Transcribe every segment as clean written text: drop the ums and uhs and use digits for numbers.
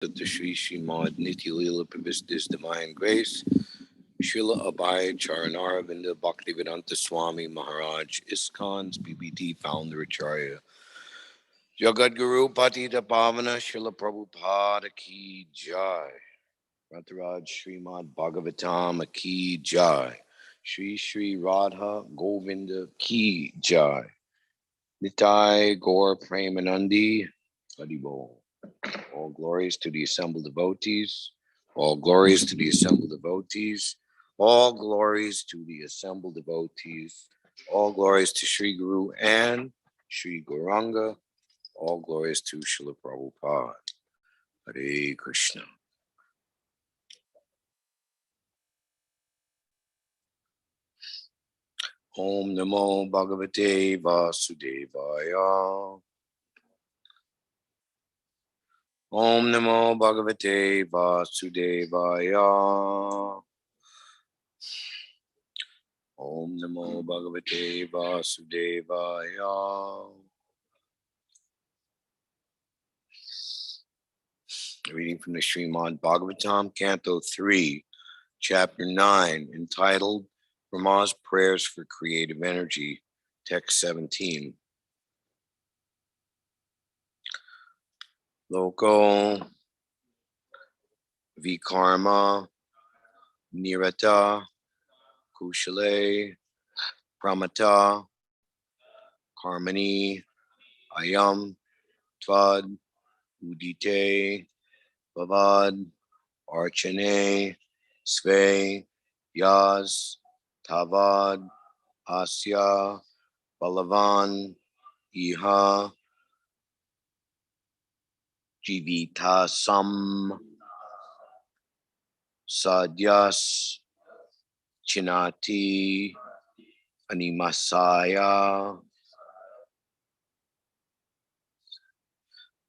the Sri Srimad Nitya Leela Pravistis Divine Grace, Srila Abhay Charanaravinda Bhaktivedanta Swami Maharaj, Iskcon's BBT founder Acharya, Jagat Guru Patita Pavana Srila Prabhupada Ki Jai, Rantaraj Srimad Bhagavatam Ki Jai, Sri Sri Radha Govinda Ki Jai, Nitai Gaur Premanandi Haribol. All glories to the assembled devotees. All glories to the assembled devotees. All glories to the assembled devotees. All glories to Sri Guru and Sri Gauranga. All glories to Srila Prabhupada. Hare Krishna. Om Namo Bhagavate Vasudevaya. Om Namo Bhagavate Vasudevaya. Om Namo Bhagavate Vasudevaya. Reading from the Srimad Bhagavatam, Canto 3, Chapter 9, entitled Brahma's Prayers for Creative Energy, Text 17. Loko Vikarma Nirata Kushale Pramata Karmani Ayam Tvad Udite Bavad Archane Sve Yas Tavad Asya Balavan Iha Jivitasam Sadyas Chinati Animasaya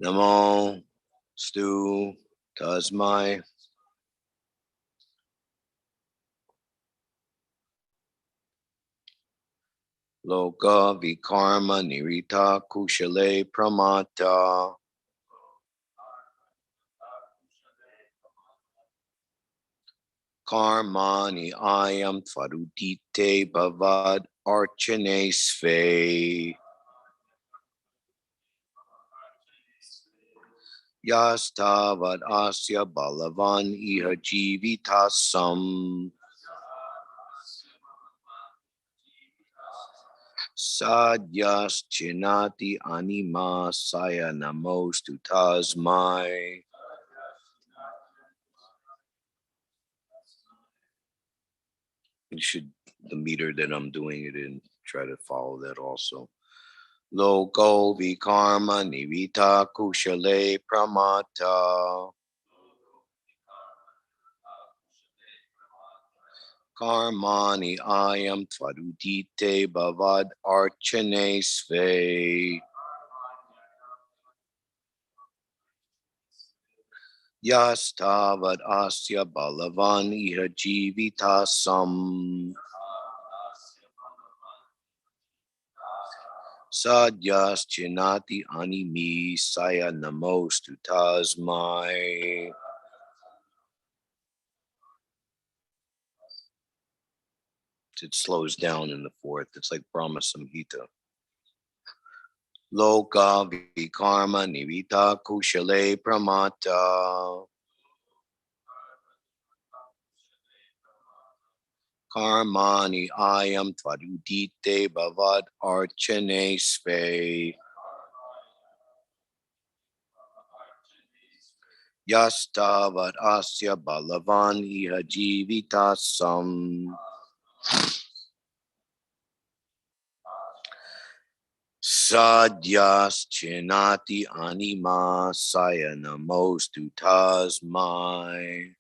Namo Stu Tasmai Loka Vikarma Nirita Kushale Pramata Karmani Ayam Farudite Bavad Archane Sve Yastavad Asya Balavan Iha Jivitasam Sadyas Chinati Anima Saya Namostu Tasmai. The meter that I'm doing it in, try to follow that also. Loko Vikarma Nivita Kushale Pramata Karmani Ayam Tvarudite Bavad Archane Sve Yastavad Asya Balavan Iha Jivitasam Sadyas Chinati Animi Saya Namostu Tasmai. It slows down in the fourth. It's like Brahma Samhita. Loka Vikarma Nivita Kushale Pramata Karmani Ayam Tvarudite Bavad Archane Sve Yastavad Asya Balavan Iha Jivitasam Sadyas Chinati Anima Saya Namostu Tasmai.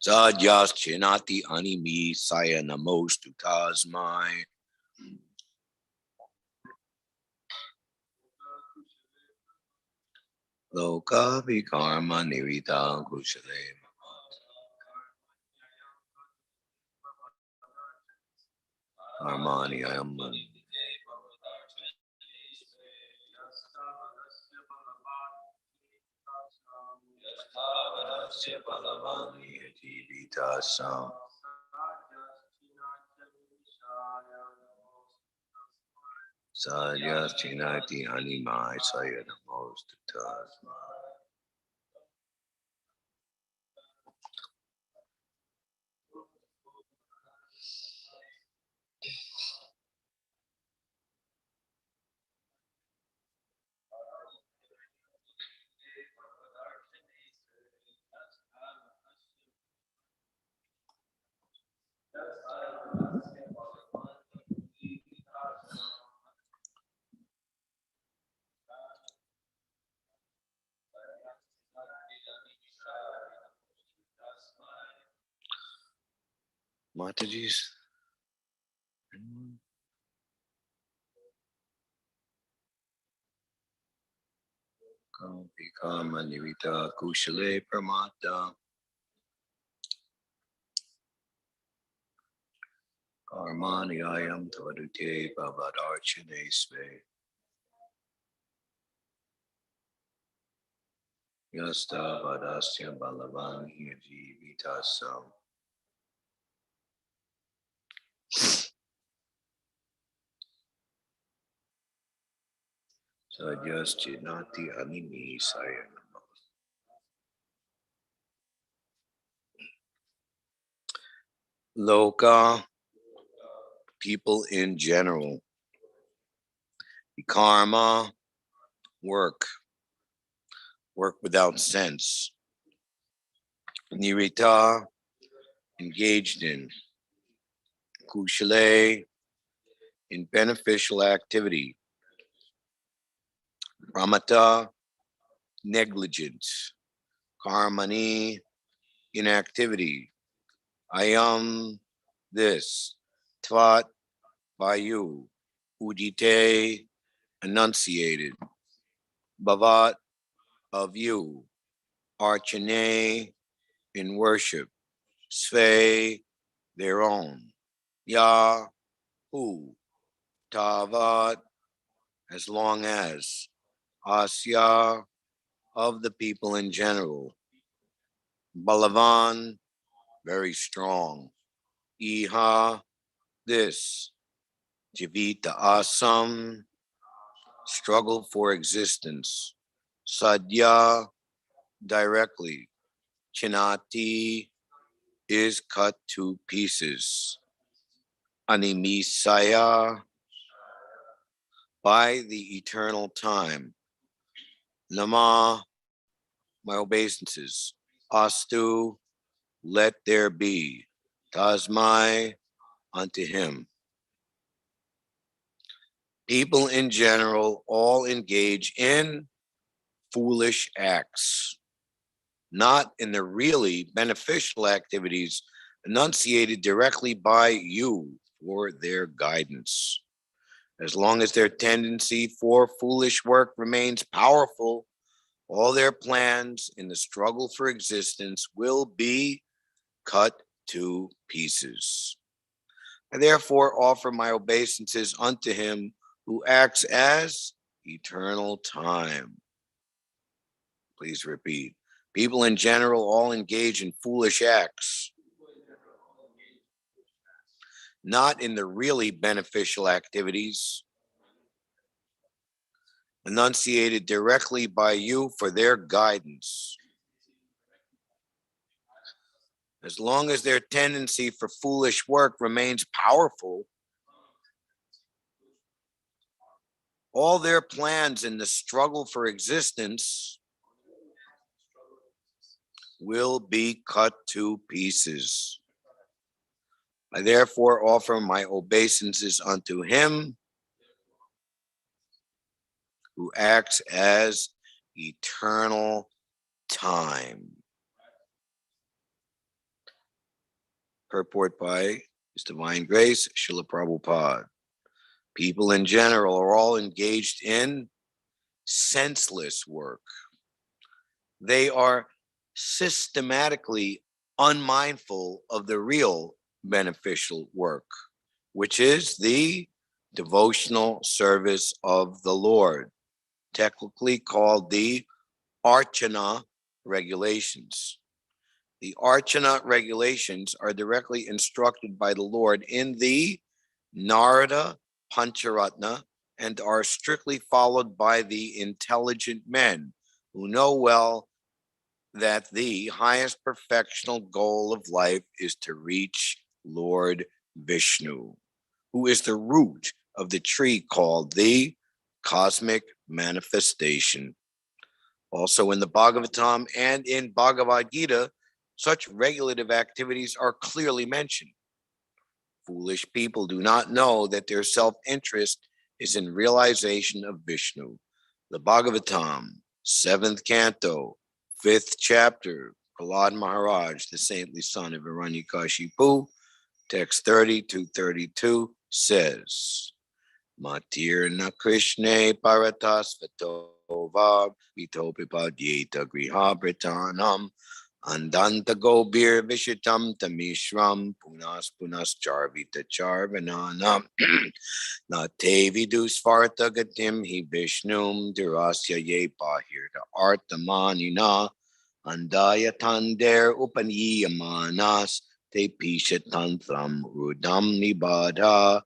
Sadyas chinati animi saya namostu tasmai. Loka vikarma nirita kushale. Karmani ayam. Sadyas chinati animi saya namostu tasmai. Mataji's. Karma nirita kushale pramata. Karmani ayam tavadute bhavadarchane sve. Yasta vadasya balavan hiyajivitasam. Sadyastinati animi sayanam. Loka, people in general. Karma, work without sense. Nirita, engaged in. Kushale, in beneficial activity. Pramata, negligence. Karmani, inactivity. Ayam, this. Tvat, by you. Udite, enunciated. Bhavat, of you. Archane, in worship. Sve, their own. Ya, who. Tavat, as long as. Asya, of the people in general. Balavan, very strong. Iha, this. Jivita asam, struggle for existence. Sadya, directly. Chinati, is cut to pieces. Animisaya, by the eternal time. Nama, my obeisances. Astu, let there be. Tasmai, unto him. People in general all engage in foolish acts, not in the really beneficial activities enunciated directly by you for their guidance. As long as their tendency for foolish work remains powerful, all their plans in the struggle for existence will be cut to pieces. I therefore offer my obeisances unto him who acts as eternal time. Please repeat. People in general all engage in foolish acts, not in the really beneficial activities enunciated directly by you for their guidance. As long as their tendency for foolish work remains powerful, all their plans in the struggle for existence will be cut to pieces. I therefore offer my obeisances unto him who acts as eternal time. Purport by His Divine Grace, Srila Prabhupada. People in general are all engaged in senseless work. They are systematically unmindful of the real beneficial work, which is the devotional service of the Lord, technically called the Archana regulations. The Archana regulations are directly instructed by the Lord in the Narada Pancharatna and are strictly followed by the intelligent men who know well that the highest perfectional goal of life is to reach Lord Vishnu, who is the root of the tree called the cosmic manifestation. Also in the Bhagavatam and in Bhagavad Gita, such regulative activities are clearly mentioned. Foolish people do not know that their self-interest is in realization of Vishnu. The Bhagavatam, 7th canto, 5th chapter, Prahlad Maharaj, the saintly son of Hiranyakashipu, text 30 to 32 says, Matirna Krishne Paratasvatova Vitopipadyeta Griha Britanam Andanta Gobir Vishitam Tamishram Punas Charvita Charvananam Nate Vidusvarta Gatim Hi Vishnum Durasya Ye Pahirta Artamanina Andaya Tander Upaniyamanas Te Pishatantram Rudam Nibadha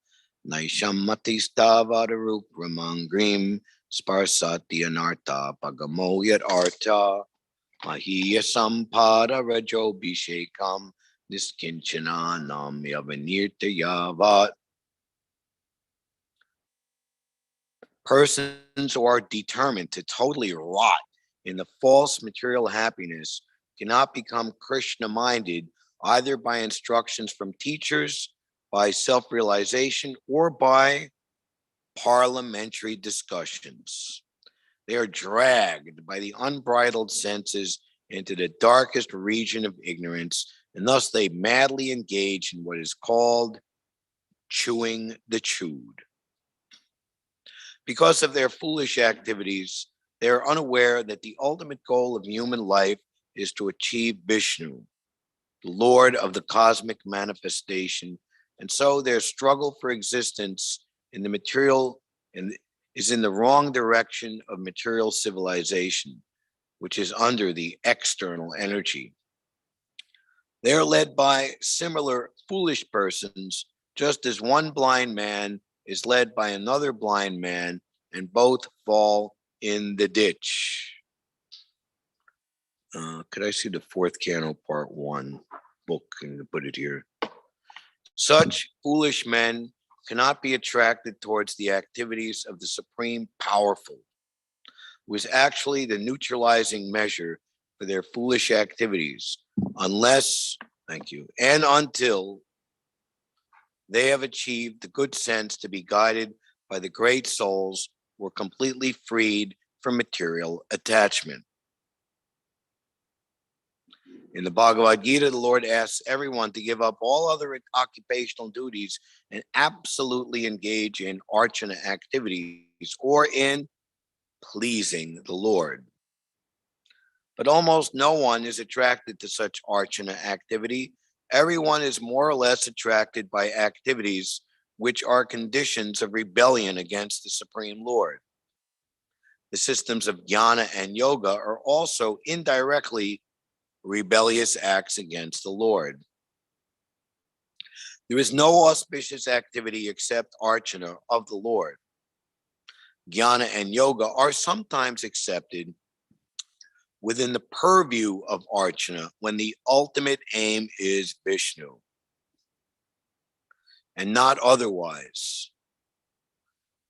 Naisham Matistavadaruk Ramangrim Sparsati Anartha Pagamo Yat Arta Mahiya Sampada Rajo Bhishekam Niskinchana Nam Yavanirta Yavat. Persons who are determined to totally rot in the false material happiness cannot become Krishna-minded either by instructions from teachers, by self-realization, or by parliamentary discussions. They are dragged by the unbridled senses into the darkest region of ignorance, and thus they madly engage in what is called chewing the chewed. Because of their foolish activities, they are unaware that the ultimate goal of human life is to achieve Vishnu, the Lord of the cosmic manifestation, and so their struggle for existence in the material is in the wrong direction of material civilization, which is under the external energy. They are led by similar foolish persons, just as one blind man is led by another blind man, and both fall in the ditch. Could I see the 4th canto, part 1 book, and put it here? Such foolish men cannot be attracted towards the activities of the Supreme Powerful, who is actually the neutralizing measure for their foolish activities, unless, thank you, and until they have achieved the good sense to be guided by the great souls who are completely freed from material attachment. In the Bhagavad Gita, the Lord asks everyone to give up all other occupational duties and absolutely engage in archana activities or in pleasing the Lord. But almost no one is attracted to such archana activity. Everyone is more or less attracted by activities which are conditions of rebellion against the Supreme Lord. The systems of jnana and yoga are also indirectly rebellious acts against the Lord. There is no auspicious activity except archana of the Lord. Jnana and yoga are sometimes accepted within the purview of archana when the ultimate aim is Vishnu and not otherwise.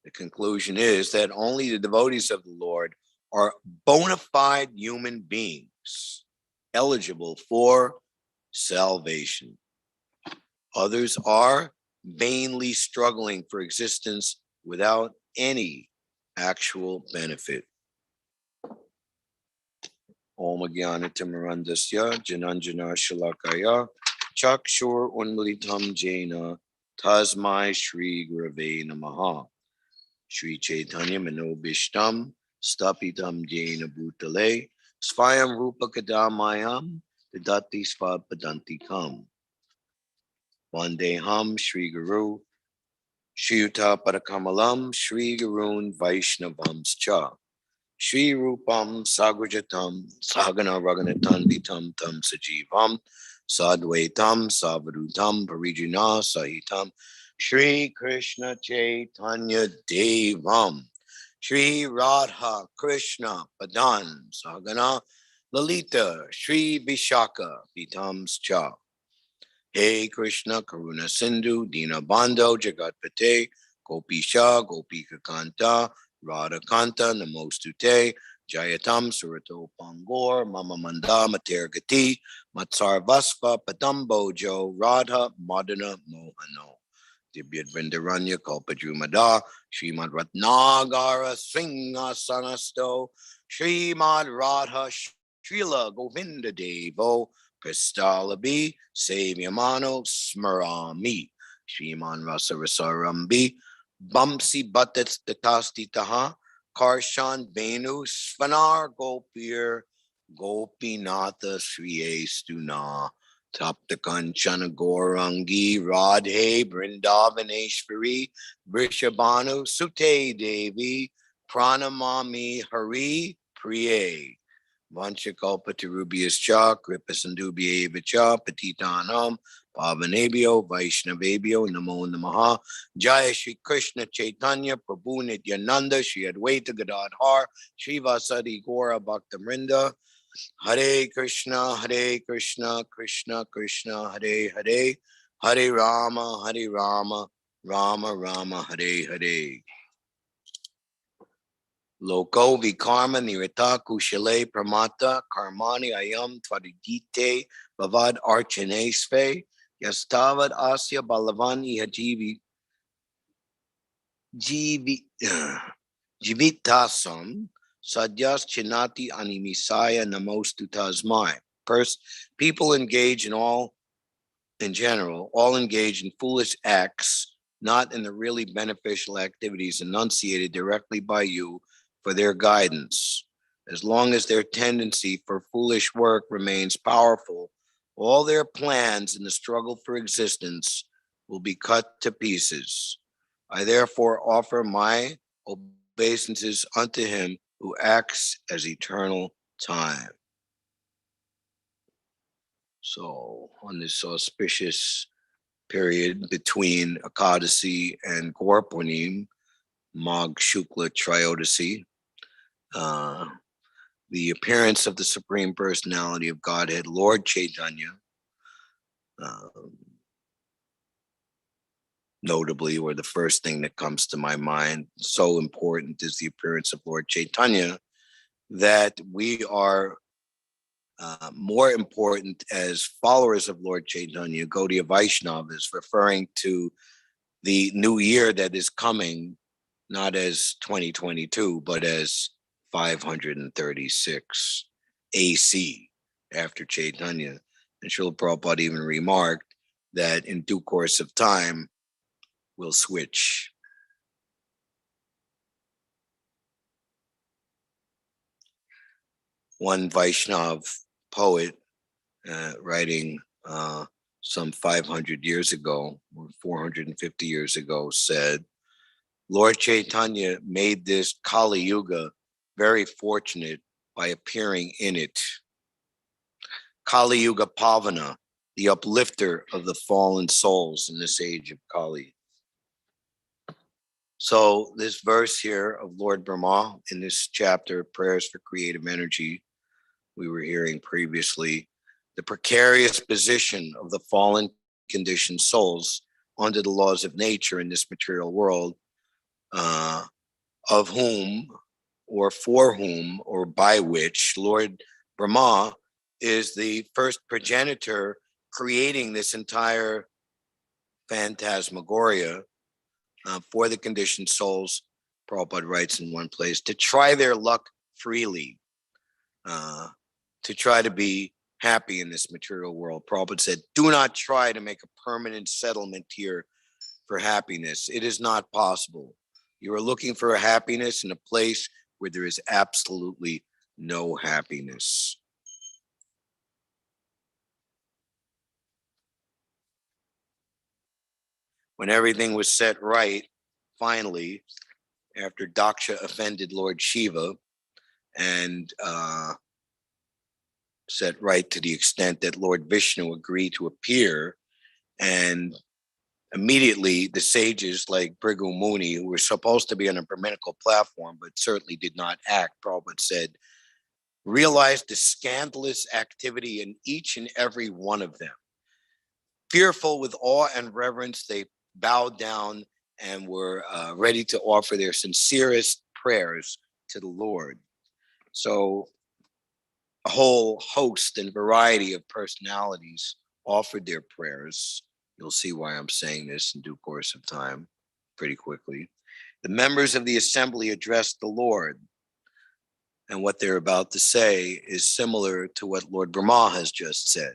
The conclusion is that only the devotees of the Lord are bona fide human beings eligible for salvation. Others are vainly struggling for existence without any actual benefit. Om Jnana Timirandasya Jananjana Shalakaya Chakshur Unmilitam Jena Tasmai Shri Gurave Namaha. Shri Chaitanya Manobishtam Stapitam Jena Bhutale Svayam Rupa Kadamayam Dadati Svapadanti Kam. Vandeham Shri Guru Shri Yuta Parakamalam Shri Gurun Vaishnavamscha. Shri Rupam Sagrajatam Sagana Raganatan Vitam Tam Sajivam Sadvaitam Savadutam Parijuna Sahitam Shri Krishna Chaitanya Devam Shri Radha Krishna Padan Sagana Lalita Shri Vishaka Vitamscha. Hey Krishna Karuna Sindhu Dina Bando Jagatpate Gopisha Gopika Kanta Radha Kanta Namostute Jayatam Surato Pangor Mama Manda Matergati Matsar Vaspa Padambojo Radha Madana Mohano Dibyad Vrindaranya Kalpajumada Srimad Ratnagara Singha Sanasto Srimad Radha Srila Govinda Devo Kristalabi Savyamano Smarami Shriman Rasa Rasarambi Bamsi Bhattat Tatasti Taha Karshan Venu Svanar Gopir Gopinatha Sriye Stuna Tapta Kanchana Gorangi Radhe Brindavaneshwari Vrishabhanu Sute Devi Pranamami Hari Priye Vanchakalpatarubias cha, Kripasandubieva cha, Patitanam, Pavanebhyo, Vaishnavebhyo, Namo Namaha, Jaya Shri Krishna Chaitanya, Prabhu Nityananda, Shri Advaita Gadadhar, Shri Vasadi Gora Bhaktamrinda, Hare Krishna, Krishna Krishna, Hare Hare, Hare Rama, Rama Rama, Hare Hare. Loko vikarma nirita kushale pramata karmani ayam tvaridite bavad archanesve yastavad asya balavan iha jivitasam sadyas chinati animisaya namostu tasmai. First, people engage in general, all engage in foolish acts, not in the really beneficial activities enunciated directly by you for their guidance. As long as their tendency for foolish work remains powerful, all their plans in the struggle for existence will be cut to pieces. I therefore offer my obeisances unto him who acts as eternal time. So, on this auspicious period between Akadasi and Gorponim, Magh Shukla Triodasi, the appearance of the Supreme Personality of Godhead, Lord Chaitanya, notably, or the first thing that comes to my mind, so important is the appearance of Lord Chaitanya, that we are more important as followers of Lord Chaitanya. Gaudiya Vaishnava is referring to the new year that is coming, not as 2022, but as 536 AC after Chaitanya. And Srila Prabhupada even remarked that in due course of time, we'll switch. One Vaishnav poet writing some 500 years ago, or 450 years ago, said, Lord Chaitanya made this Kali Yuga very fortunate by appearing in it. Kali Yuga Pavana, the uplifter of the fallen souls in this age of Kali. So this verse here of Lord Brahma in this chapter, Prayers for Creative Energy, we were hearing previously, the precarious position of the fallen conditioned souls under the laws of nature in this material world, of whom, or for whom, or by which Lord Brahma is the first progenitor creating this entire phantasmagoria for the conditioned souls. Prabhupada writes in one place, to try their luck freely, to try to be happy in this material world. Prabhupada said, do not try to make a permanent settlement here for happiness. It is not possible. You are looking for a happiness in a place where there is absolutely no happiness. When everything was set right, finally, after Daksha offended Lord Shiva and set right to the extent that Lord Vishnu agreed to appear, and immediately the sages like Bhrigu Muni, who were supposed to be on a Brahminical platform but certainly did not act, Prabhupada said, realized the scandalous activity in each and every one of them. Fearful with awe and reverence, they bowed down and were ready to offer their sincerest prayers to the Lord. So a whole host and variety of personalities offered their prayers. You'll see why I'm saying this in due course of time, pretty quickly. The members of the assembly addressed the Lord, and what they're about to say is similar to what Lord Brahma has just said.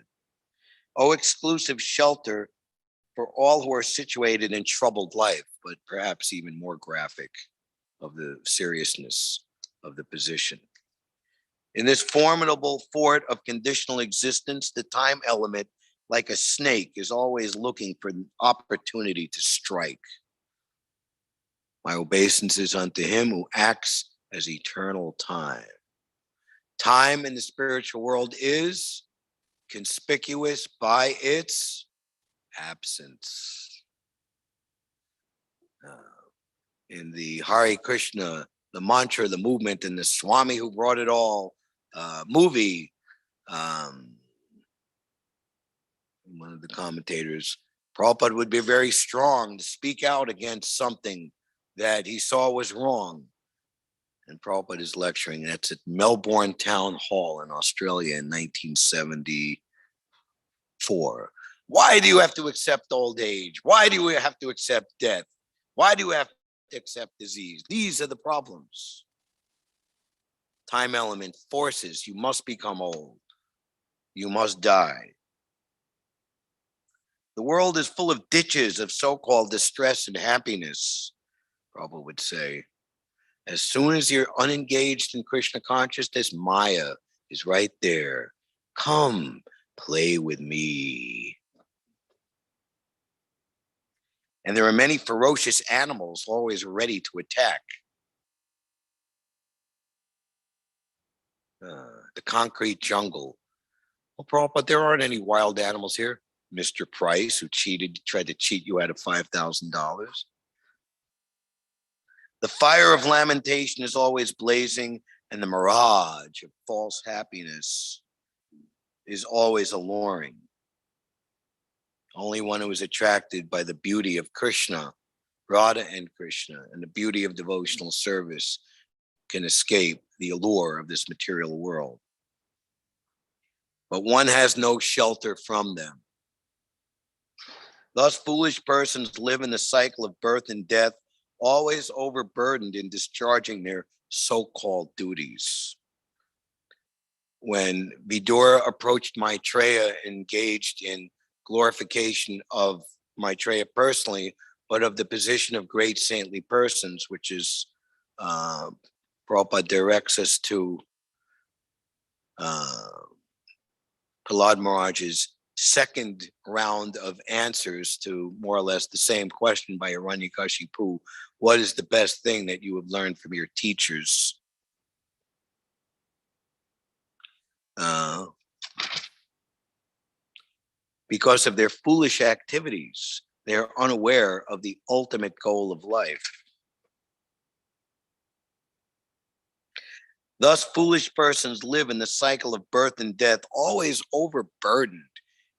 O exclusive shelter for all who are situated in troubled life, but perhaps even more graphic of the seriousness of the position. In this formidable fort of conditional existence, the time element, like a snake, is always looking for an opportunity to strike. My obeisances unto him who acts as eternal time. Time in the spiritual world is conspicuous by its absence. In the Hare Krishna, the mantra, the movement, and the Swami who brought it all movie, one of the commentators, Prabhupada would be very strong to speak out against something that he saw was wrong. And Prabhupada is lecturing. That's at Melbourne Town Hall in Australia in 1974. Why do you have to accept old age? Why do we have to accept death? Why do we have to accept disease? These are the problems. Time element forces, you must become old. You must die. The world is full of ditches of so-called distress and happiness, Prabhupada would say. As soon as you're unengaged in Krishna consciousness, Maya is right there. Come, play with me. And there are many ferocious animals always ready to attack. The concrete jungle. Well, Prabhupada, there aren't any wild animals here. Mr. Price, who tried to cheat you out of $5,000. The fire of lamentation is always blazing, and the mirage of false happiness is always alluring. Only one who is attracted by the beauty of Krishna, Radha and Krishna, and the beauty of devotional service can escape the allure of this material world. But one has no shelter from them. Thus, foolish persons live in the cycle of birth and death, always overburdened in discharging their so-called duties. When Vidura approached Maitreya, engaged in glorification of Maitreya personally, but of the position of great saintly persons, which is Prabhupada directs us to Prahlad Maharaj's second round of answers to more or less the same question by Hiranyakashipu. What is the best thing that you have learned from your teachers? Because of their foolish activities, they are unaware of the ultimate goal of life. Thus, foolish persons live in the cycle of birth and death, always overburdened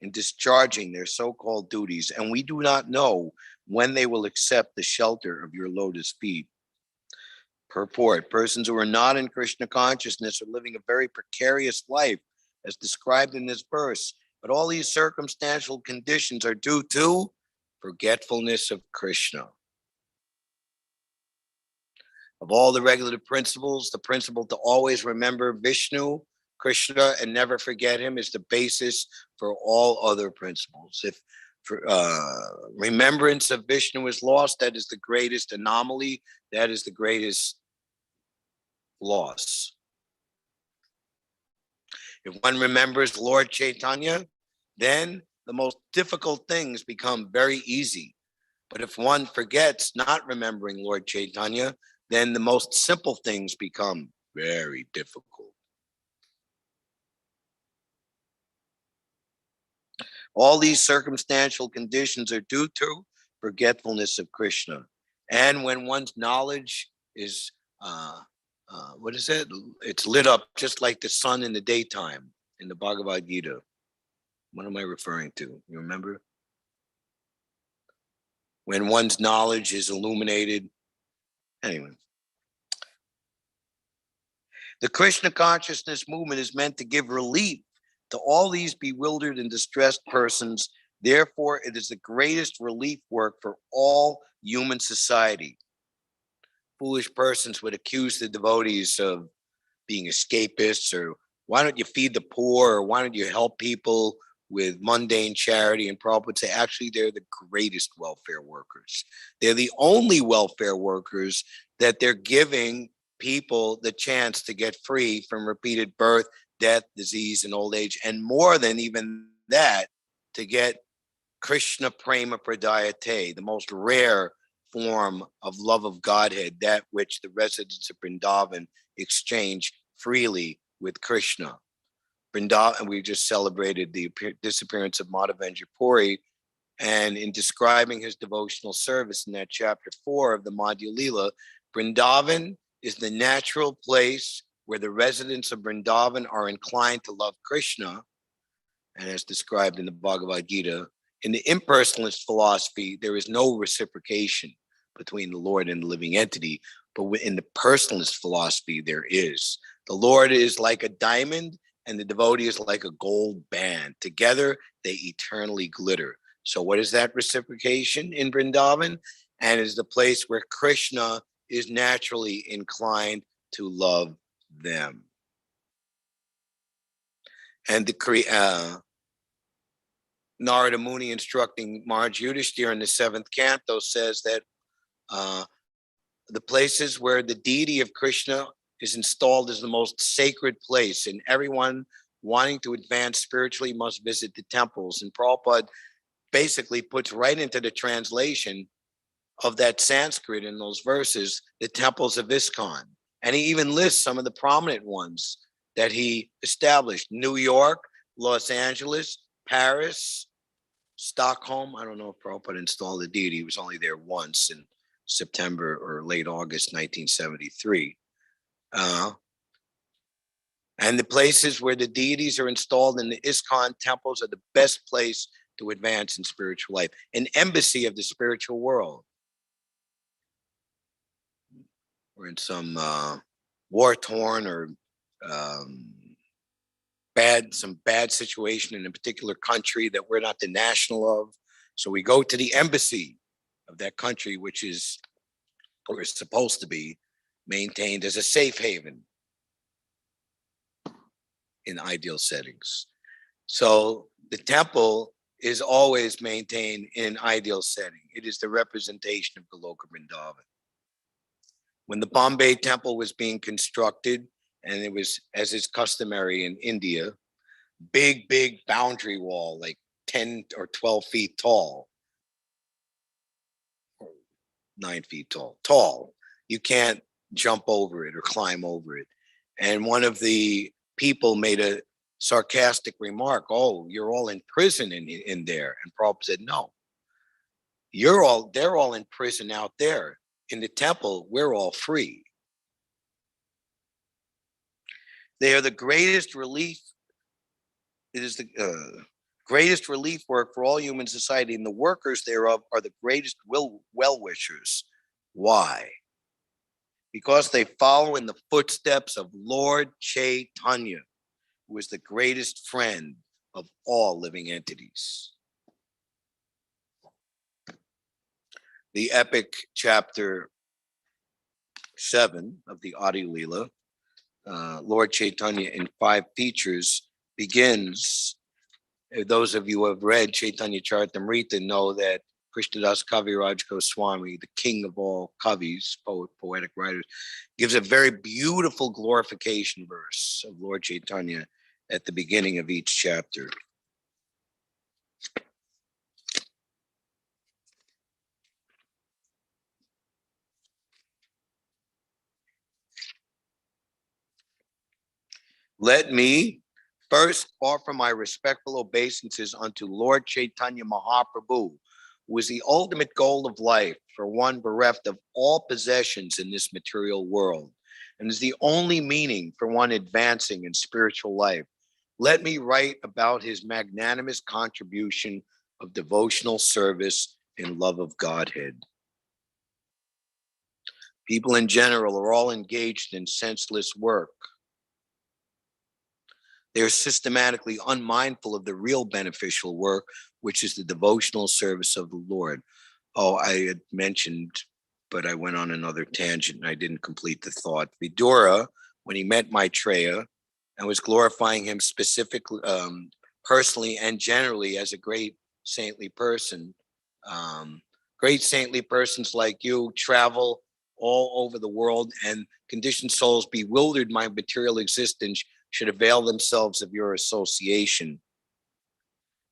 in discharging their so-called duties, and we do not know when they will accept the shelter of your lotus feet. Purport: persons who are not in Krishna consciousness are living a very precarious life, as described in this verse, but all these circumstantial conditions are due to forgetfulness of Krishna. Of all the regulative principles, the principle to always remember Vishnu Krishna and never forget him is the basis for all other principles. If remembrance of Vishnu is lost, that is the greatest anomaly, that is the greatest loss. If one remembers Lord Chaitanya, then the most difficult things become very easy. But if one forgets not remembering Lord Chaitanya, then the most simple things become very difficult. All these circumstantial conditions are due to forgetfulness of Krishna. And when one's knowledge is, what is it? It's lit up just like the sun in the daytime in the Bhagavad Gita. What am I referring to? You remember? When one's knowledge is illuminated. Anyway. The Krishna consciousness movement is meant to give relief to all these bewildered and distressed persons. Therefore, it is the greatest relief work for all human society. Foolish persons would accuse the devotees of being escapists, or why don't you feed the poor, or why don't you help people with mundane charity? And Prabhupada would say, actually, they're the greatest welfare workers. They're the only welfare workers that they're giving people the chance to get free from repeated birth, death, disease, and old age, and more than even that, to get Krishna Prema Pradayate, the most rare form of love of Godhead, that which the residents of Vrindavan exchange freely with Krishna. Vrindavan, we just celebrated the disappearance of Madhavenjra Puri, and in describing his devotional service in that chapter 4 of the Madhya Lila, Vrindavan is the natural place where the residents of Vrindavan are inclined to love Krishna, and as described in the Bhagavad Gita, in the impersonalist philosophy, there is no reciprocation between the Lord and the living entity, but in the personalist philosophy, there is. The Lord is like a diamond, and the devotee is like a gold band. Together, they eternally glitter. So what is that reciprocation in Vrindavan? And is the place where Krishna is naturally inclined to love them. And the Narada Muni instructing Maharaj Yudhishthira in the 7th canto says that the places where the deity of Krishna is installed is the most sacred place, and everyone wanting to advance spiritually must visit the temples. And Prabhupada basically puts right into the translation of that Sanskrit in those verses, the temples of Iskcon. And he even lists some of the prominent ones that he established: New York, Los Angeles, Paris, Stockholm. I don't know if Prabhupada installed the deity. He was only there once in September or late August 1973. And the places where the deities are installed in the Iskcon temples are the best place to advance in spiritual life, an embassy of the spiritual world. We're in some war-torn or some bad situation in a particular country that we're not the national of. So we go to the embassy of that country, which is, or is supposed to be, maintained as a safe haven in ideal settings. So the temple is always maintained in an ideal setting. It is the representation of Goloka Vrindavan. When the Bombay temple was being constructed, and it was, as is customary in India, big boundary wall, like 10 or 12 feet tall, 9 feet tall. You can't jump over it or climb over it. And one of the people made a sarcastic remark, "Oh, you're all in prison in there." And Prabhupada said, "No, they're all in prison out there. In the temple, we're all free." They are the greatest relief. It is the greatest relief work for all human society, and the workers thereof are the greatest well-wishers. Why? Because they follow in the footsteps of Lord Chaitanya, who is the greatest friend of all living entities. The epic chapter 7 of the Adi Lila Lord Chaitanya in 5 features begins. Those of you who have read Chaitanya Charitamrita know that Krishnadas Kaviraj Goswami, the king of all kavis, poetic writers, gives a very beautiful glorification verse of Lord Chaitanya at the beginning of each chapter. Let me first offer my respectful obeisances unto Lord Chaitanya Mahaprabhu, who is the ultimate goal of life for one bereft of all possessions in this material world, and is the only meaning for one advancing in spiritual life. Let me write about his magnanimous contribution of devotional service and love of Godhead. People in general are all engaged in senseless work. They are systematically unmindful of the real beneficial work, which is the devotional service of the Lord. Oh, I had mentioned, but I went on another tangent and I didn't complete the thought. Vidura, when he met Maitreya and was glorifying him specifically, personally and generally as a great saintly person, great saintly persons like you travel all over the world, and conditioned souls bewildered by material existence should avail themselves of your association.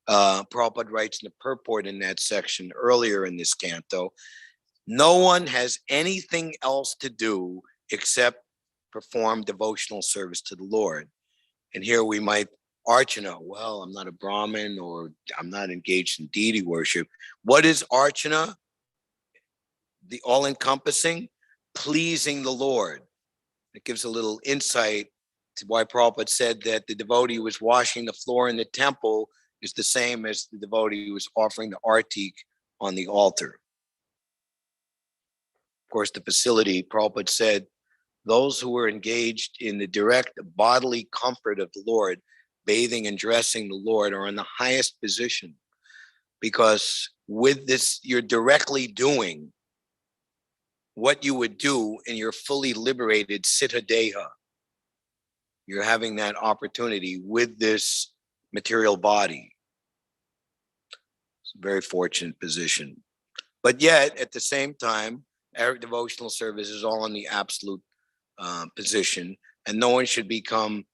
Prabhupada writes in the purport in that section earlier in this canto, no one has anything else to do except perform devotional service to the Lord. And here we might Archana, well, I'm not a Brahmin or I'm not engaged in deity worship. What is Archana? The all-encompassing, pleasing the Lord. It gives a little insight to why Prabhupada said that the devotee who was washing the floor in the temple is the same as the devotee who was offering the artik on the altar. Of course, the facility, Prabhupada said, those who were engaged in the direct bodily comfort of the Lord, bathing and dressing the Lord, are in the highest position, because with this, you're directly doing what you would do in your fully liberated Siddha. You're having that opportunity with this material body. It's a very fortunate position. But yet, at the same time, our devotional service is all in the absolute position, and no one should become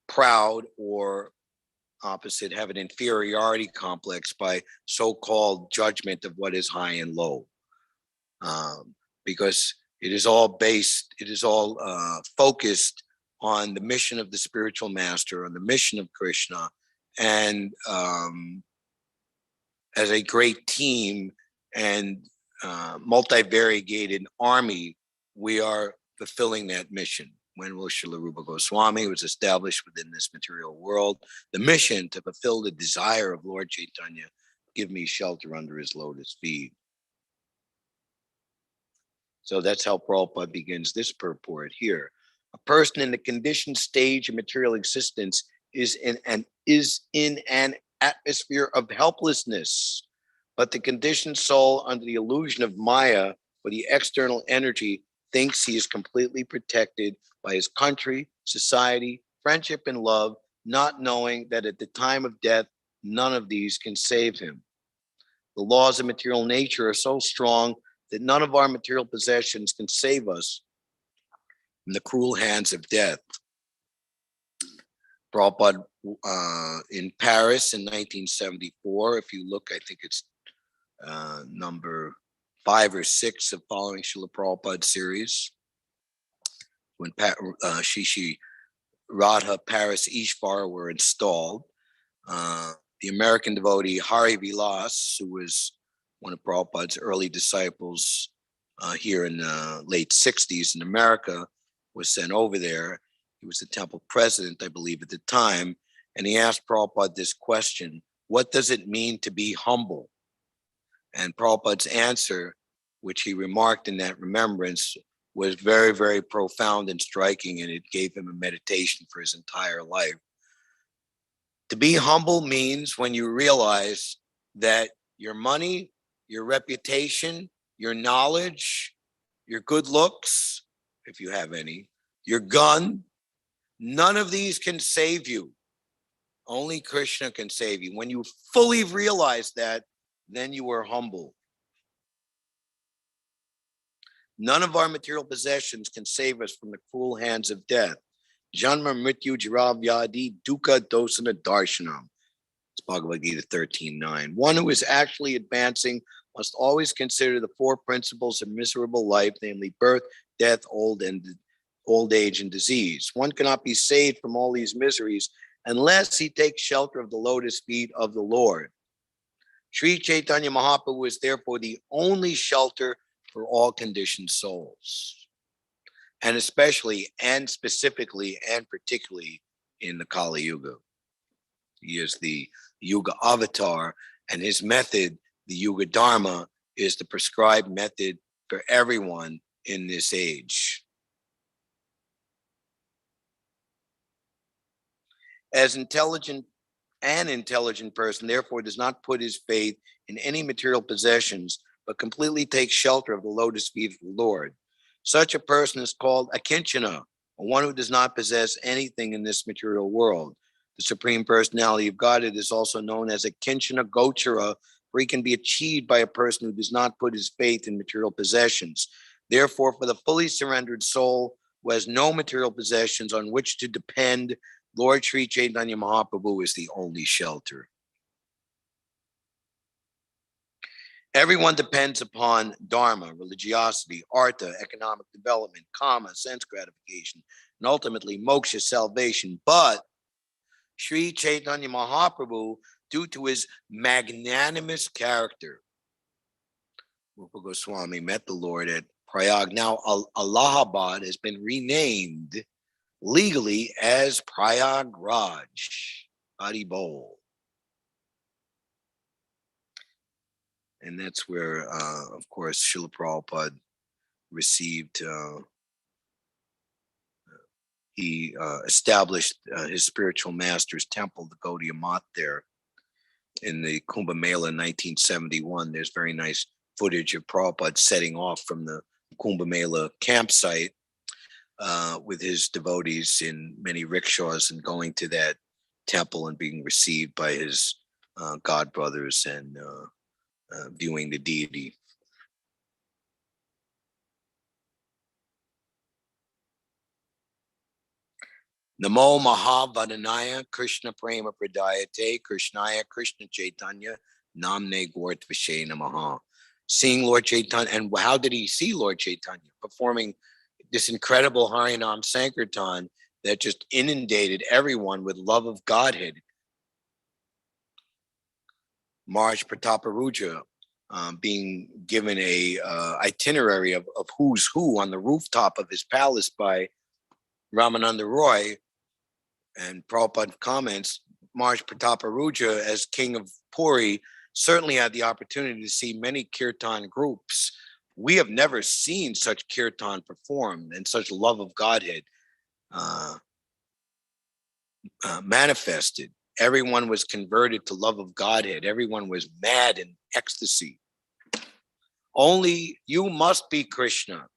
proud or opposite, have an inferiority complex by so-called judgment of what is high and low. Because it is all focused on the mission of the spiritual master, on the mission of Krishna, and as a great team and multi-variegated army, we are fulfilling that mission. When will Srila Rupa Goswami was established within this material world, the mission to fulfill the desire of Lord Chaitanya, give me shelter under his lotus feet. So that's how Prabhupada begins this purport here. A person in the conditioned stage of material existence is in an atmosphere of helplessness, but the conditioned soul, under the illusion of Maya or the external energy, thinks he is completely protected by his country, society, friendship, and love, not knowing that at the time of death, none of these can save him. The laws of material nature are so strong that none of our material possessions can save us from the cruel hands of death. Prabhupada in Paris in 1974, if you look, I think it's number 5 or 6 of Following Srila Prabhupada series, when Shishi Radha, Paris, Ishvar were installed. The American devotee Hari Vilas, who was one of Prabhupada's early disciples here in the late 60s in America, was sent over there. He was the temple president, I believe, at the time. And he asked Prabhupada this question: what does it mean to be humble? And Prabhupada's answer, which he remarked in that remembrance, was very, very profound and striking, and it gave him a meditation for his entire life. To be humble means when you realize that your money, your reputation, your knowledge, your good looks, if you have any, your gun, None of these can save you. Only Krishna can save you. When you fully realize that, then you are humble. None of our material possessions can save us from the cruel hands of death. Janma mrityu jara vyadi dukkha dosana darshanam. It's Bhagavad Gita 13:9. One who is actually advancing must always consider the four principles of miserable life, namely birth, death, old age, and disease. One cannot be saved from all these miseries unless he takes shelter of the lotus feet of the Lord. Sri Chaitanya Mahaprabhu is therefore the only shelter for all conditioned souls, and especially and specifically and particularly in the Kali Yuga. He is the Yuga avatar, and his method, the Yuga Dharma, is the prescribed method for everyone in this age. As an intelligent person, therefore, does not put his faith in any material possessions, but completely takes shelter of the lotus feet of the Lord. Such a person is called a kinchana, one who does not possess anything in this material world. The Supreme Personality of Godhead is also known as a kinchana gochara, for he can be achieved by a person who does not put his faith in material possessions. Therefore, for the fully surrendered soul who has no material possessions on which to depend, Lord Sri Chaitanya Mahaprabhu is the only shelter. Everyone depends upon dharma, religiosity, artha, economic development, kama, sense gratification, and ultimately moksha, salvation. But Sri Chaitanya Mahaprabhu, due to his magnanimous character, Rupa Goswami met the Lord at Prayag. Now Allahabad has been renamed legally as Prayagraj. Hari Bol. And that's where, of course, Srila Prabhupada received, he established his spiritual master's temple, the Gaudiya Math, there in the Kumbh Mela in 1971. There's very nice footage of Prabhupada setting off from the Kumbh Mela campsite with his devotees in many rickshaws and going to that temple and being received by his godbrothers and viewing the deity. Namo Mahavadanaya Krishna Prema Pradayate Krishnaya Krishna Chaitanya Namne Gortvashe Namaha. Seeing Lord Chaitanya, and how did he see Lord Chaitanya? Performing this incredible Harinam Sankirtan that just inundated everyone with love of Godhead. Maharaj Prataparuja being given a itinerary of who's who on the rooftop of his palace by Ramananda Roy. And Prabhupada comments, Maharaj Prataparuja, as king of Puri, certainly had the opportunity to see many kirtan groups. We have never seen such kirtan performed and such love of Godhead manifested. Everyone was converted to love of Godhead. Everyone was mad in ecstasy. Only you must be Krishna,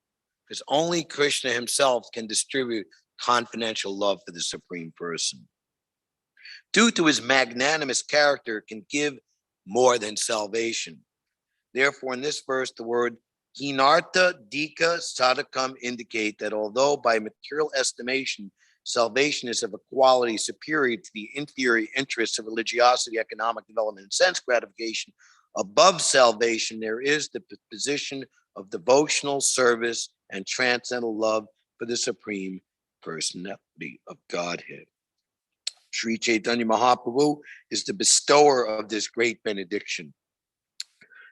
because only Krishna himself can distribute confidential love for the Supreme Person. Due to his magnanimous character, can give more than salvation. Therefore, in this verse, the word hinartha, dika, sadakam indicate that although by material estimation, salvation is of a quality superior to the inferior interests of religiosity, economic development, and sense gratification, above salvation, there is the position of devotional service and transcendental love for the Supreme Personality of Godhead. Sri Chaitanya Mahaprabhu is the bestower of this great benediction.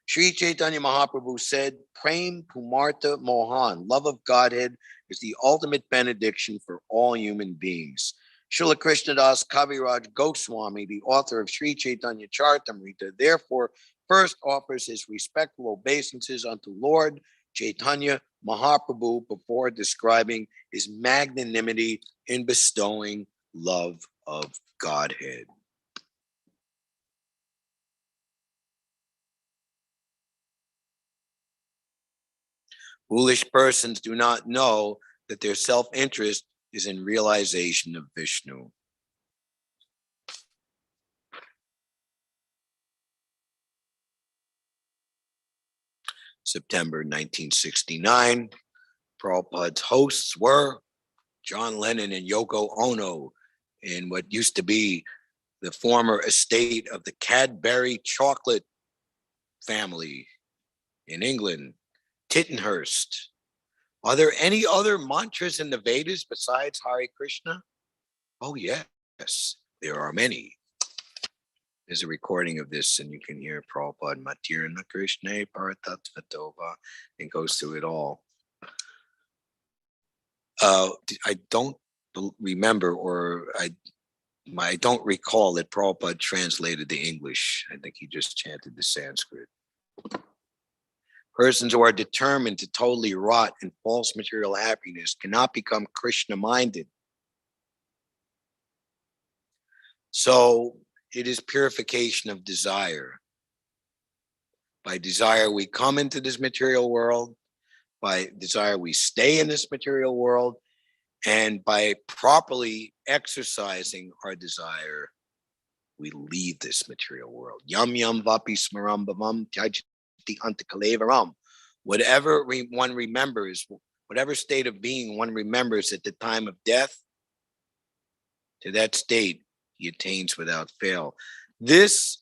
Sri Chaitanya Mahaprabhu said, Prem Pumartha Mohan, love of Godhead, is the ultimate benediction for all human beings. Srila Krishnadas Kaviraj Goswami, the author of Sri Chaitanya Charitamrita, therefore first offers his respectful obeisances unto Lord Chaitanya Mahaprabhu before describing his magnanimity in bestowing love of Godhead. Foolish persons do not know that their self-interest is in realization of Vishnu. September 1969, Prabhupada's hosts were John Lennon and Yoko Ono in what used to be the former estate of the Cadbury chocolate family in England, Tittenhurst. Are there any other mantras in the Vedas besides Hare Krishna? Oh, yes, there are many. There's a recording of this, and you can hear Prabhupada Matirna Krishna Paratatvatova, and goes through it all. I don't remember, or I don't recall that Prabhupada translated the English. I think he just chanted the Sanskrit. Persons who are determined to totally rot in false material happiness cannot become Krishna-minded. So it is purification of desire. By desire, we come into this material world. By desire, we stay in this material world. And by properly exercising our desire, we leave this material world. Yam yam vapi smaram bhavam tyajati antakalevaram. Whatever one remembers, whatever state of being one remembers at the time of death, to that state he attains without fail. This,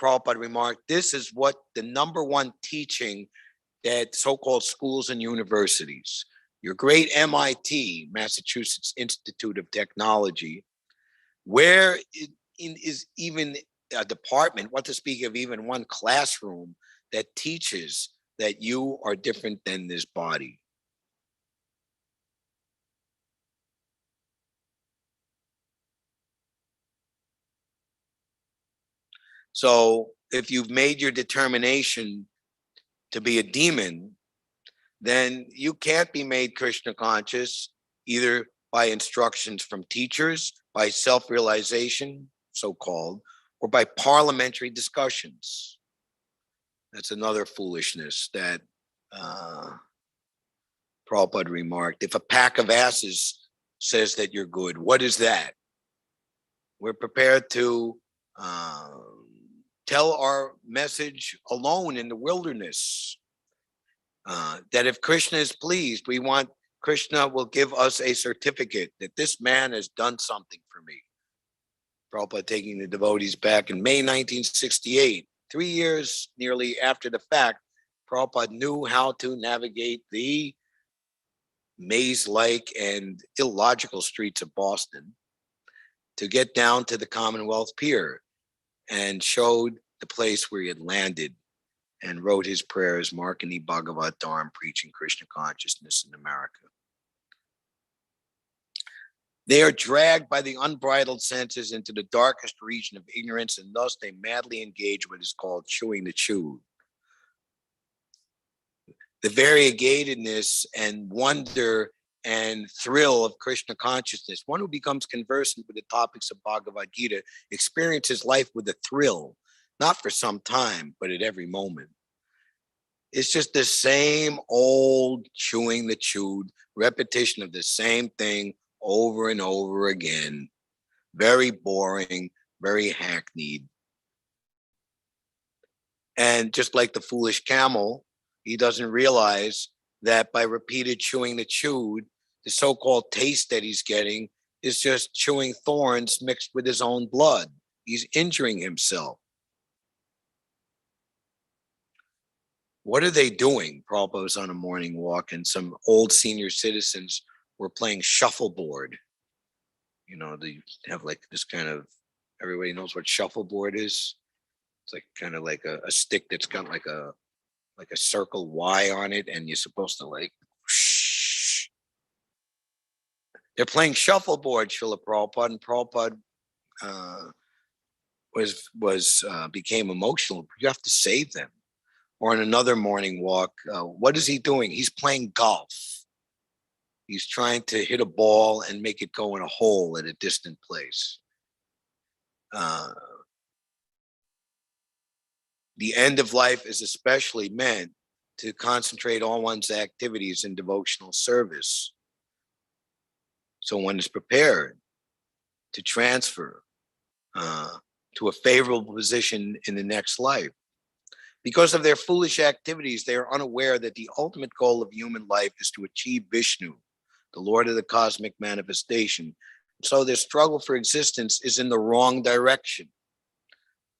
Prabhupada remarked, this is what the number one teaching at so-called schools and universities. Your great MIT, Massachusetts Institute of Technology, where it is even a department, what to speak of even one classroom that teaches that you are different than this body. So if you've made your determination to be a demon, then you can't be made Krishna conscious either by instructions from teachers, by self-realization, so-called, or by parliamentary discussions. That's another foolishness that Prabhupada remarked. If a pack of asses says that you're good, what is that? We're prepared to tell our message alone in the wilderness. That if Krishna is pleased, we want Krishna will give us a certificate that this man has done something for me. Prabhupada taking the devotees back in May 1968, 3 years nearly after the fact, Prabhupada knew how to navigate the maze-like and illogical streets of Boston to get down to the Commonwealth Pier, and showed the place where he had landed and wrote his prayers, Markani Bhagavatam, preaching Krishna consciousness in America. They are dragged by the unbridled senses into the darkest region of ignorance, and thus they madly engage what is called chewing the chewed. The variegatedness and wonder and thrill of Krishna consciousness. One who becomes conversant with the topics of Bhagavad Gita experiences life with a thrill, not for some time, but at every moment. It's just the same old chewing the chewed, repetition of the same thing over and over again. Very boring, very hackneyed. And just like the foolish camel, he doesn't realize that by repeated chewing the chewed, the so-called taste that he's getting is just chewing thorns mixed with his own blood. He's injuring himself. What are they doing? Prabhupada was on a morning walk, and some old senior citizens were playing shuffleboard. You know, they have like this kind of, everybody knows what shuffleboard is. It's like kind of like a stick that's got like a circle Y on it, and you're supposed to like whoosh. They're playing shuffleboard, Srila Prabhupada, and Prabhupada became emotional. You have to save them. Or on another morning walk, what is he doing? He's playing golf. He's trying to hit a ball and make it go in a hole at a distant place. The end of life is especially meant to concentrate all one's activities in devotional service. So one is prepared to transfer to a favorable position in the next life. Because of their foolish activities, they are unaware that the ultimate goal of human life is to achieve Vishnu, the Lord of the cosmic manifestation. So their struggle for existence is in the wrong direction.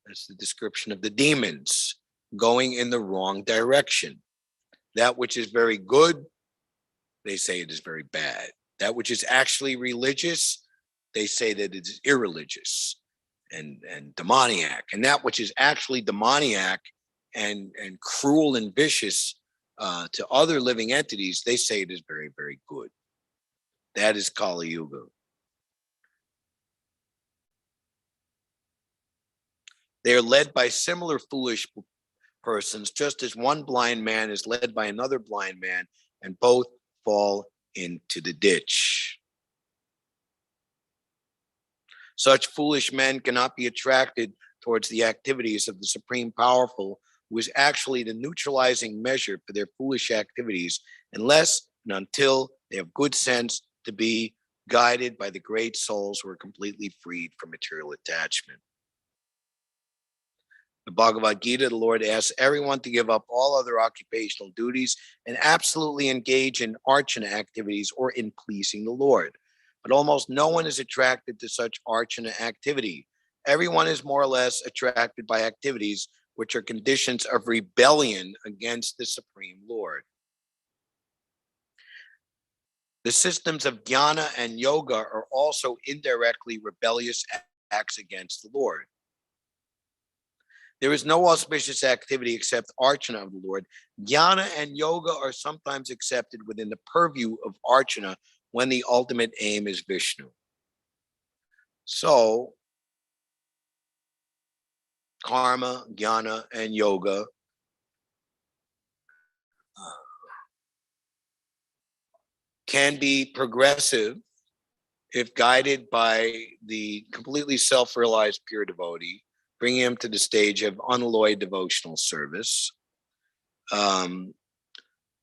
That's the description of the demons, going in the wrong direction. That which is very good, they say it is very bad. That which is actually religious, they say that it is irreligious and demoniac. And that which is actually demoniac and cruel and vicious to other living entities, they say it is very, very good. That is Kali Yuga. They are led by similar foolish persons, just as one blind man is led by another blind man, and both fall into the ditch. Such foolish men cannot be attracted towards the activities of the Supreme Powerful, who is actually the neutralizing measure for their foolish activities, unless and until they have good sense to be guided by the great souls who are completely freed from material attachment. The Bhagavad Gita, the Lord asks everyone to give up all other occupational duties and absolutely engage in archana activities or in pleasing the Lord. But almost no one is attracted to such archana activity. Everyone is more or less attracted by activities which are conditions of rebellion against the Supreme Lord. The systems of jnana and yoga are also indirectly rebellious acts against the Lord. There is no auspicious activity except archana of the Lord. Jnana and yoga are sometimes accepted within the purview of archana when the ultimate aim is Vishnu. So, karma, jnana, and yoga can be progressive if guided by the completely self-realized pure devotee, bringing him to the stage of unalloyed devotional service.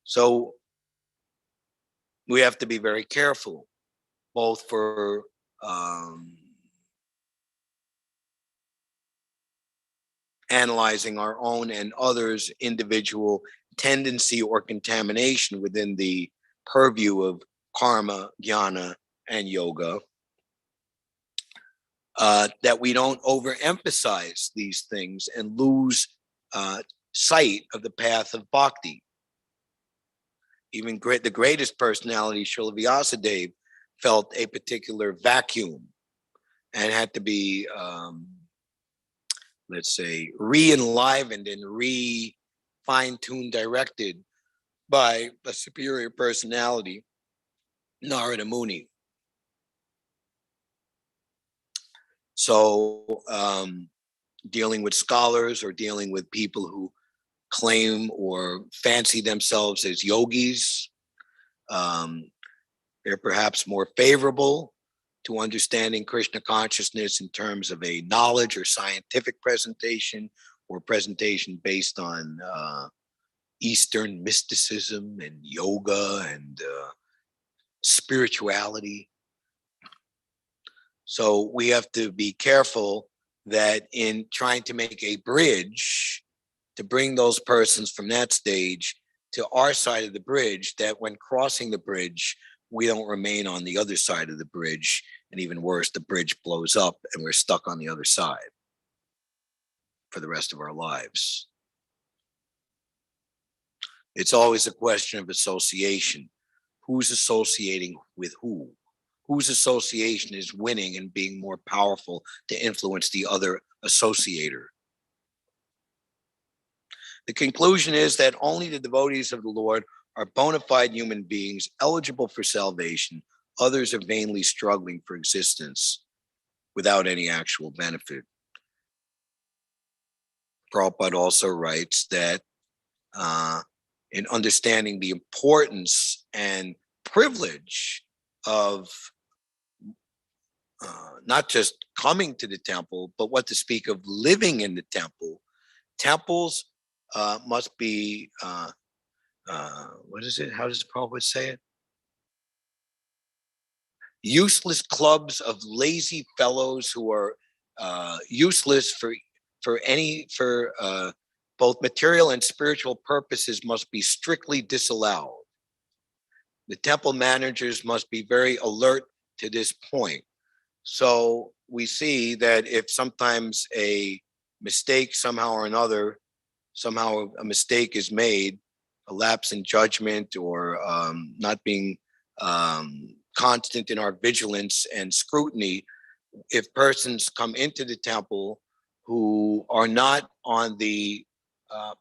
So we have to be very careful, both for analyzing our own and others' individual tendency or contamination within the purview of karma, jnana, and yoga. That we don't overemphasize these things and lose sight of the path of bhakti. Even the greatest personality, Srila Vyasadeva, felt a particular vacuum and had to be, let's say, re-enlivened and fine-tuned, directed by a superior personality, Narada Muni. So dealing with scholars or dealing with people who claim or fancy themselves as yogis, they're perhaps more favorable to understanding Krishna consciousness in terms of a knowledge or scientific presentation or presentation based on Eastern mysticism and yoga and spirituality. So we have to be careful that in trying to make a bridge to bring those persons from that stage to our side of the bridge, that when crossing the bridge, we don't remain on the other side of the bridge. And even worse, the bridge blows up and we're stuck on the other side for the rest of our lives. It's always a question of association. Who's associating with who? Whose association is winning and being more powerful to influence the other associator? The conclusion is that only the devotees of the Lord are bona fide human beings eligible for salvation. Others are vainly struggling for existence without any actual benefit. Prabhupada also writes that in understanding the importance and privilege of not just coming to the temple, but what to speak of living in the temple. Temples must be, what is it? How does Prabhupada say it? useless clubs of lazy fellows who are useless for both material and spiritual purposes must be strictly disallowed. The temple managers must be very alert to this point. So we see that if sometimes a mistake somehow or another, somehow a mistake is made, a lapse in judgment, or not being constant in our vigilance and scrutiny, if persons come into the temple who are not on the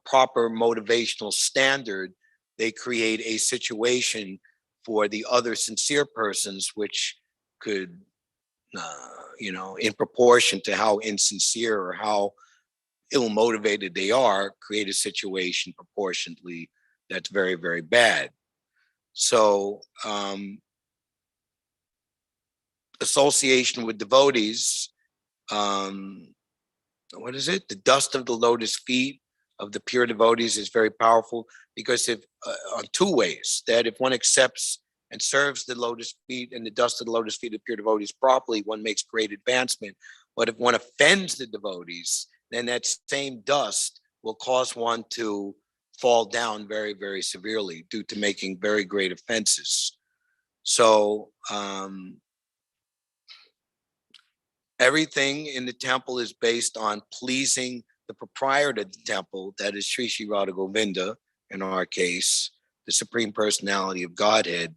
proper motivational standard, they create a situation for the other sincere persons, which could, in proportion to how insincere or how ill-motivated they are, create a situation proportionately that's very, very bad. So association with devotees, what is it? The dust of the lotus feet of the pure devotees is very powerful, because if on two ways, that if one accepts and serves the lotus feet and the dust of the lotus feet of pure devotees properly, one makes great advancement. But if one offends the devotees, then that same dust will cause one to fall down very, very severely due to making very great offenses. So everything in the temple is based on pleasing the proprietor of the temple, that is Sri Sri Radha Govinda, in our case, the Supreme Personality of Godhead.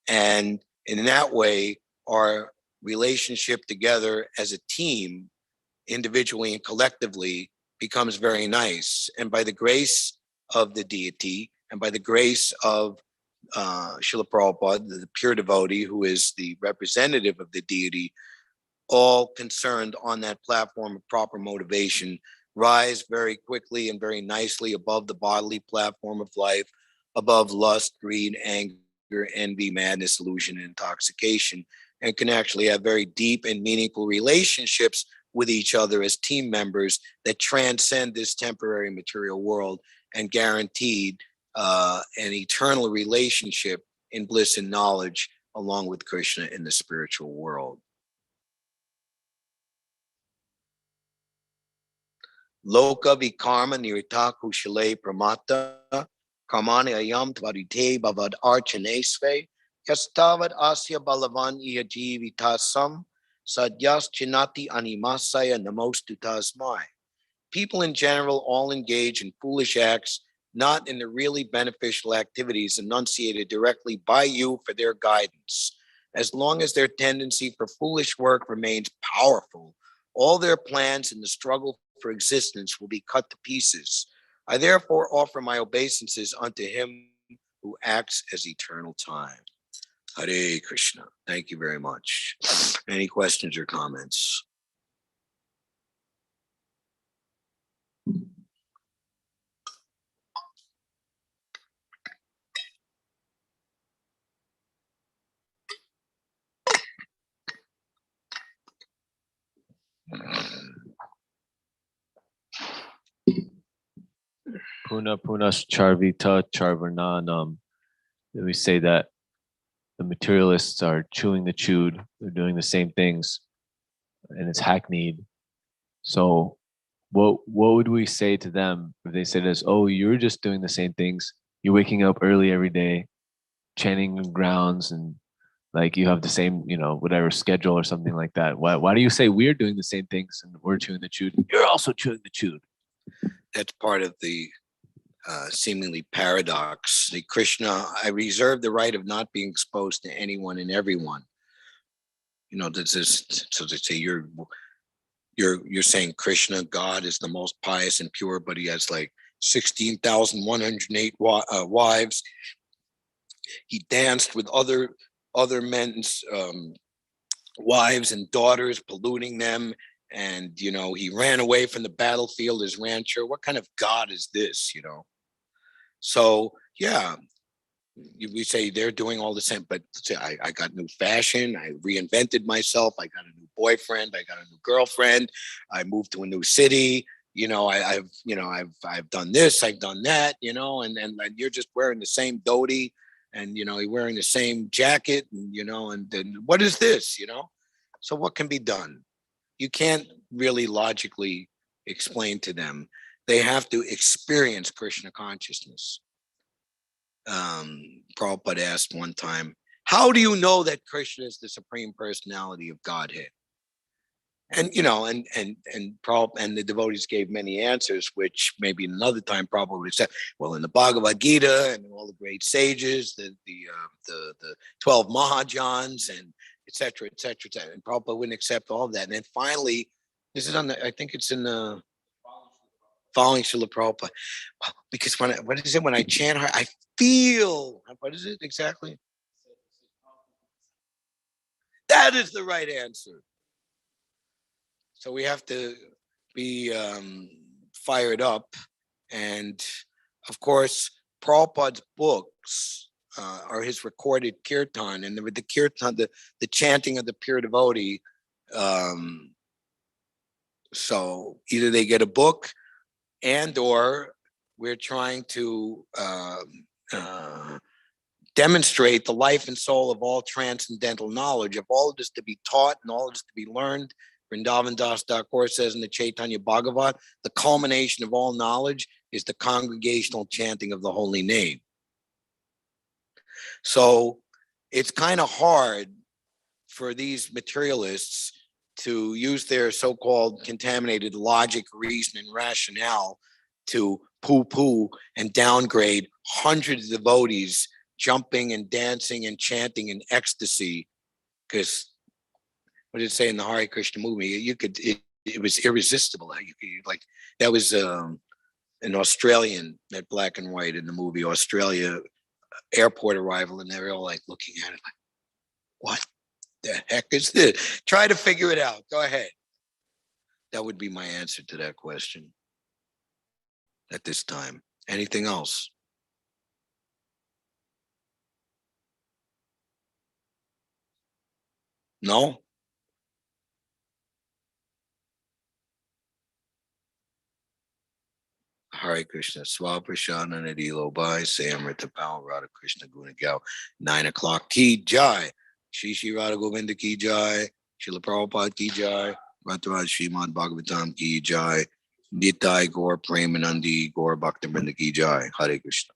And in that way, our relationship together as a team, individually and collectively, becomes very nice. And by the grace of the deity, and by the grace of Srila Prabhupada, the pure devotee, who is the representative of the deity, all concerned on that platform of proper motivation rise very quickly and very nicely above the bodily platform of life, above lust, greed, anger, envy, madness, illusion, and intoxication, and can actually have very deep and meaningful relationships with each other as team members that transcend this temporary material world and guaranteed an eternal relationship in bliss and knowledge along with Krishna in the spiritual world. Loka vikarma nirita kushale pramata karmani ayam tvarite bavad archanesve yastavad asya balavan iya jivitasam sadyas chinati animasaya namostu tasmai. People in general all engage in foolish acts, not in the really beneficial activities enunciated directly by you for their guidance. As long as their tendency for foolish work remains powerful, all their plans in the struggle for existence will be cut to pieces. I therefore offer my obeisances unto him who acts as eternal time. Hare Krishna. Thank you very much. Any questions or comments? Puna punas charvita charvarnanam. We say that the materialists are chewing the chewed. They're doing the same things, and it's hackneyed. So, what would we say to them if they said us, "Oh, you're just doing the same things. You're waking up early every day, chanting grounds, and like you have the same, whatever schedule or something like that. Why do you say we're doing the same things and we're chewing the chewed? You're also chewing the chewed." That's part of the seemingly paradox. The Krishna, I reserve the right of not being exposed to anyone and everyone. That's just, so they say you're saying Krishna, God, is the most pious and pure, but he has like 16,108 wives. He danced with other men's wives and daughters, polluting them. And, he ran away from the battlefield as rancher. What kind of God is this, So, yeah, we say they're doing all the same, but I got new fashion. I reinvented myself. I got a new boyfriend. I got a new girlfriend. I moved to a new city. I've done this. I've done that. And you're just wearing the same dhoti. and he's wearing the same jacket, and and then what is this? So what can be done? You can't really logically explain to them. They have to experience Krishna consciousness. Prabhupada asked one time, how do you know that Krishna is the supreme personality of Godhead? And and the devotees gave many answers, which maybe another time Prabhupada would say, well, in the Bhagavad Gita and all the great sages, the 12 Mahajans, and et cetera, et cetera, et cetera. And Prabhupada wouldn't accept all of that. And then finally, this is I think it's in the Following Srila Prabhupada. Because what is it? When I chant her, I feel, what is it exactly? That is the right answer. So we have to be fired up. And of course, Prabhupada's books are his recorded kirtan, and the kirtan, the chanting of the pure devotee. So either they get a book, and or we're trying to demonstrate the life and soul of all transcendental knowledge, of all of this to be taught and all of this to be learned. Vrindavan Das Thakur says in the Chaitanya Bhagavat, the culmination of all knowledge is the congregational chanting of the holy name. So it's kind of hard for these materialists to use their so-called contaminated logic, reason, and rationale to poo-poo and downgrade hundreds of devotees jumping and dancing and chanting in ecstasy. Because what did it say in the Hare Krishna movie? It was irresistible. Like that was an Australian, that black and white in the movie Australia airport arrival, and they're all like looking at it like, what the heck is this? Try to figure it out. Go ahead. That would be my answer to that question at this time. Anything else? No? Hare Krishna, Swaprashana Nadilo Bhai, Samrita Pal, Radha Krishna Gunagao, 9 o'clock, Ki Jai, Shishi Radha Govinda Ki Jai, Srila Prabhupada Ki Jai, Rataraj Srimad Bhagavatam Ki Jai, Nitai Gaur Premanandi Gaur Bhaktivinoda Ki Jai, Hare Krishna.